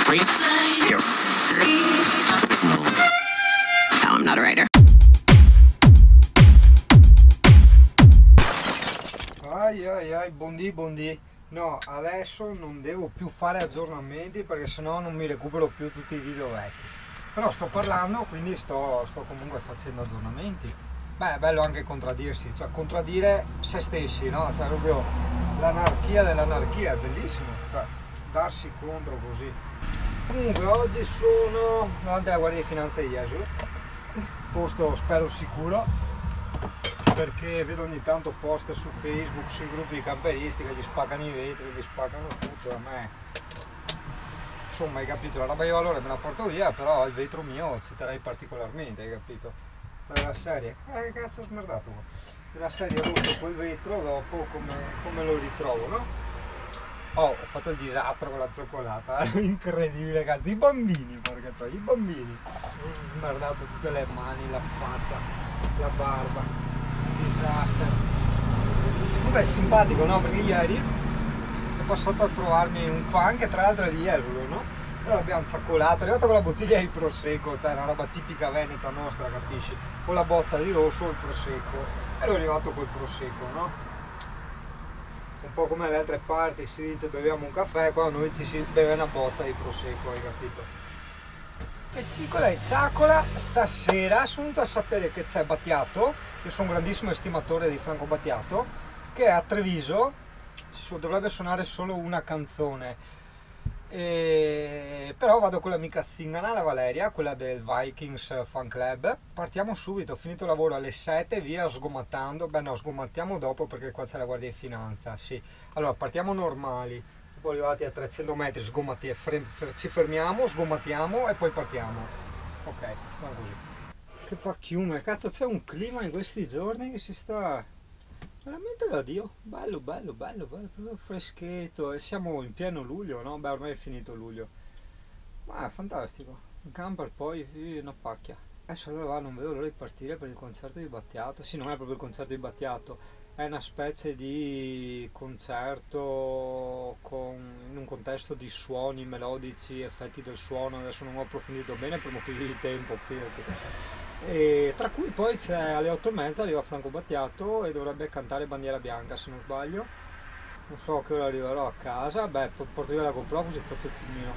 No, I'm not a writer. Ai, buondì. No, adesso non devo più fare aggiornamenti perché sennò non mi recupero più tutti i video vecchi. Però sto parlando, quindi sto comunque facendo aggiornamenti. Beh, è bello anche contraddirsi, cioè contraddire se stessi, no? Cioè proprio l'anarchia dell'anarchia, è bellissimo, cioè darsi contro così. Comunque oggi sono davanti alla Guardia di Finanza di Jesolo, posto spero sicuro, perché vedo ogni tanto post su Facebook, sui gruppi di camperisti che gli spaccano i vetri, gli spaccano tutto. A me, insomma, hai capito, la roba di valore me la porto via, però il vetro mio ci terrei particolarmente, hai capito? Della serie, che cazzo ho smerdato? Della serie, ho rotto quel vetro, dopo come lo ritrovo, no? Oh, ho fatto il disastro con la cioccolata, incredibile, cazzo, i bambini, perché tra i bambini ho smerdato tutte le mani, la faccia, la barba, disastro. Comunque è simpatico, no? Perché ieri è passato a trovarmi un fan che tra l'altro è di Jesolo, no? Allora abbiamo cioccolato, è arrivato con la bottiglia di prosecco, cioè una roba tipica veneta nostra, capisci? Con la bozza di rosso e il prosecco, e ero arrivato col prosecco, no? Un po' come alle altre parti si dice beviamo un caffè, qua noi ci si beve una bozza di prosecco, hai capito? E cicola e ciacola, stasera sono venuto a sapere che c'è Battiato, io sono un grandissimo estimatore di Franco Battiato, che a Treviso dovrebbe suonare solo una canzone. Però vado con l'amica Zingana, la Valeria, quella del Vikings Fan Club. Partiamo subito, ho finito il lavoro alle 7, via sgomattando. Beh no, sgomattiamo dopo perché qua c'è la Guardia di Finanza, sì. Allora partiamo normali, poi arrivati a 300 metri ci fermiamo, sgomattiamo e poi partiamo. Ok, facciamo così. Che pacchiume, cazzo, c'è un clima in questi giorni che si sta veramente da Dio, bello, proprio freschetto, e siamo in pieno luglio, no? Beh, ormai è finito luglio, ma è fantastico, in camper poi una pacchia. Adesso allora non vedo l'ora di partire per il concerto di Battiato. Sì, non è proprio il concerto di Battiato, è una specie di concerto in un contesto di suoni melodici, effetti del suono, adesso non ho approfondito bene per motivi di tempo, fidati. E tra cui poi c'è alle 8:30 arriva Franco Battiato e dovrebbe cantare Bandiera Bianca, se non sbaglio. Non so a che ora arriverò a casa, beh, porto via la GoPro così faccio il filmino,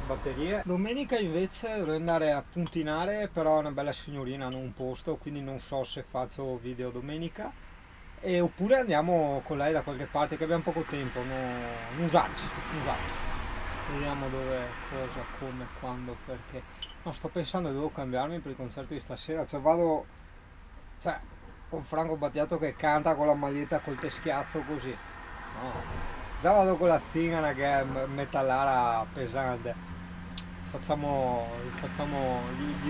batterie. Domenica invece dovrei andare a puntinare, però è una bella signorina, non un posto, quindi non so se faccio video domenica, oppure andiamo con lei da qualche parte che abbiamo poco tempo, non usarci. Vediamo dove, cosa, come, quando, perché. No, sto pensando che devo cambiarmi per il concerto di stasera, cioè vado, cioè, con Franco Battiato che canta con la maglietta col teschiazzo così. No, già vado con la Zingana che è metallara pesante. Gli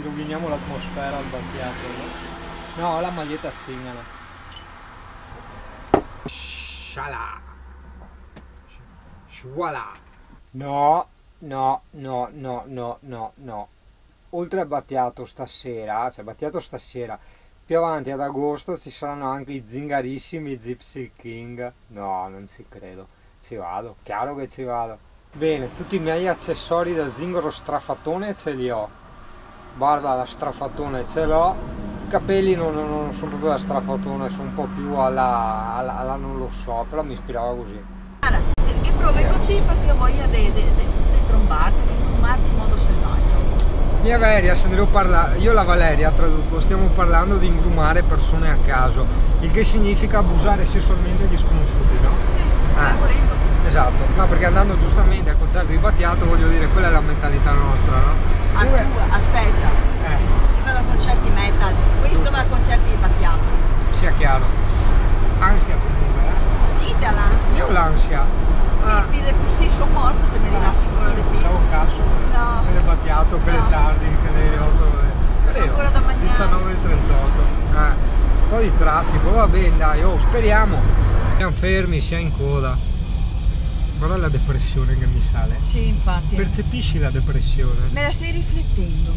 roviniamo l'atmosfera al Battiato, no? No, la maglietta Zingana. Sciala. Sciuala. No. Oltre a Battiato stasera, più avanti ad agosto ci saranno anche i zingarissimi Gypsy King. No, non ci credo. Ci vado, chiaro che ci vado. Bene, tutti i miei accessori da zingaro strafatone ce li ho. Barba da strafatone ce l'ho. I capelli non sono proprio da strafatone, sono un po' più alla non lo so, però mi ispirava così. Guarda, che provi così perché ho voglia di trombarti, di grumarti in modo selvaggio. Mia Valeria, se ne devo parlare, io e la Valeria traduco, stiamo parlando di ingrumare persone a caso, il che significa abusare sessualmente gli sconosciuti, no? Sì, volendo. Esatto, no, perché andando giustamente al concerto di Battiato, voglio dire, quella è la mentalità nostra, no? Aspetta, io vado a concerti metal, questo va a concerti di Battiato. Sia chiaro, ansia comunque, Dite all'ansia. Io ho l'ansia. Pide così, sono morto se mi rinassi quello di qui. Facciamo un cazzo, no. Che le Battiato, che le tardi, che le 8, ancora da mangiare. 19:38, un po' di traffico, va bene dai, speriamo. Siamo fermi, siamo in coda. Guarda la depressione che mi sale. Sì, infatti. Percepisci la depressione? Me la stai riflettendo.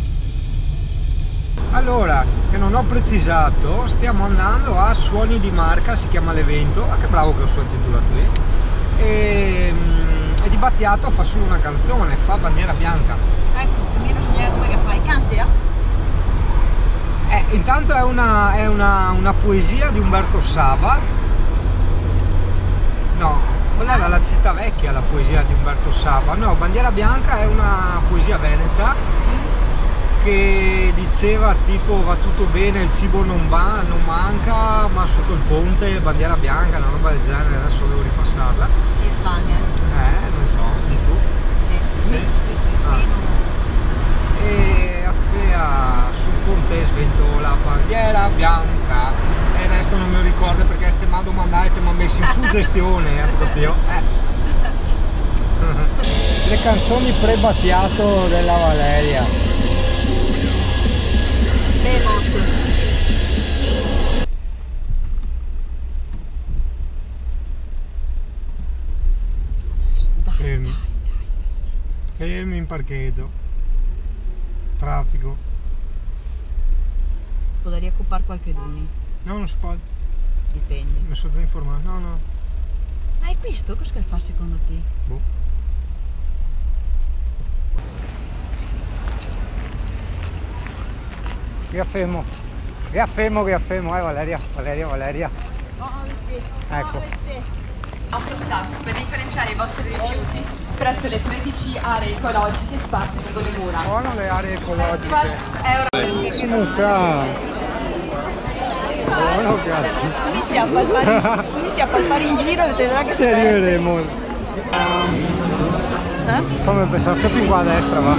Allora, che non ho precisato, stiamo andando a Suoni di Marca, si chiama l'evento. Ah, che bravo che ho su aggiunto la twist. E e di Battiato fa solo una canzone, fa Bandiera Bianca. Ecco, Camino Sognare come che fai? Canti, Intanto è una poesia di Umberto Saba. No, quella era La città vecchia, la poesia di Umberto Saba. No, Bandiera Bianca è una poesia veneta che diceva tipo va tutto bene, il cibo non manca, ma sotto il ponte bandiera bianca, una roba del genere, adesso devo ripassarla. Stirfang, non so, di tu? Sì. Sì? Sì. Ah. E sul ponte svento la bandiera bianca e il resto non me lo ricordo perché ste mando mandare te mi ha messo in suggestione proprio. Le canzoni pre-Battiato della Valeria. Fermi in parcheggio, traffico. Poderia ocupar qualche duni? No, non si può. Dipende. Mi sono informato. No. Hai visto? Cosa che fa secondo te? Boh. Riaffemo, Valeria. Ecco. Nostro staff per differenziare i vostri rifiuti presso le 13 aree ecologiche sparse lungo le mura. Buono le aree ecologiche. Festival Buono, grazie. Cominci a palpare in giro e vedrà che Ci arriveremo. Fammi pensare, più in qua a destra va.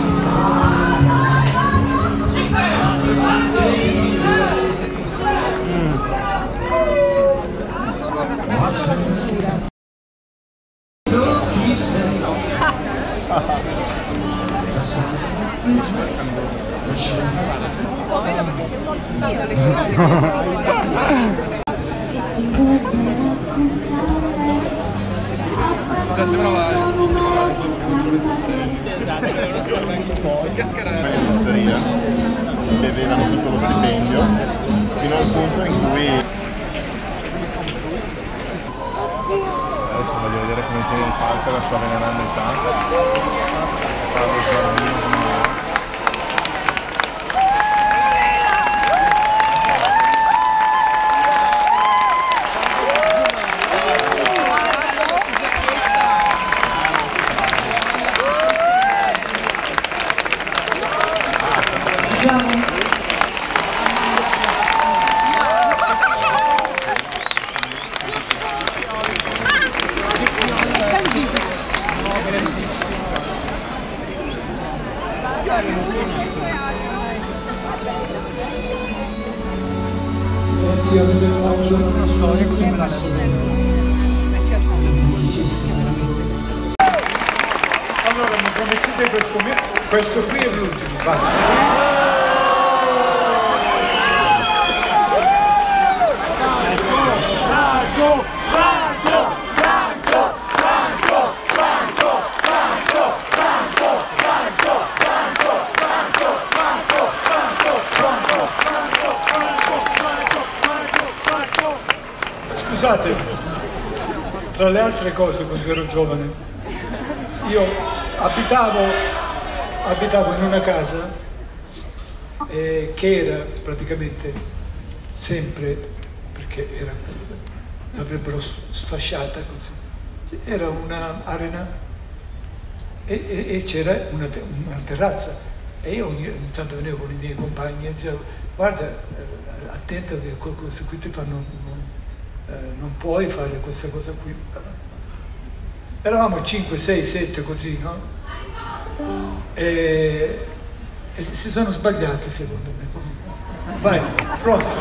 Cioè sembrava in si bevevano tutto lo stipendio fino al punto in cui adesso voglio vedere come tiene il palco, la sto avvelenando il tanto, si fa lo sguardino. Una storia così me la Allora mi promettete questo qui è l'ultimo, va. Scusate, tra le altre cose quando ero giovane, io abitavo in una casa che era praticamente sempre, perché l'avrebbero sfasciata così, era un'arena e c'era una terrazza e io ogni tanto venivo con i miei compagni e dicevo guarda attento che questi qui ti fanno non puoi fare questa cosa qui. Eravamo 5, 6, 7 così, no? E si sono sbagliati secondo me. Vai, pronto?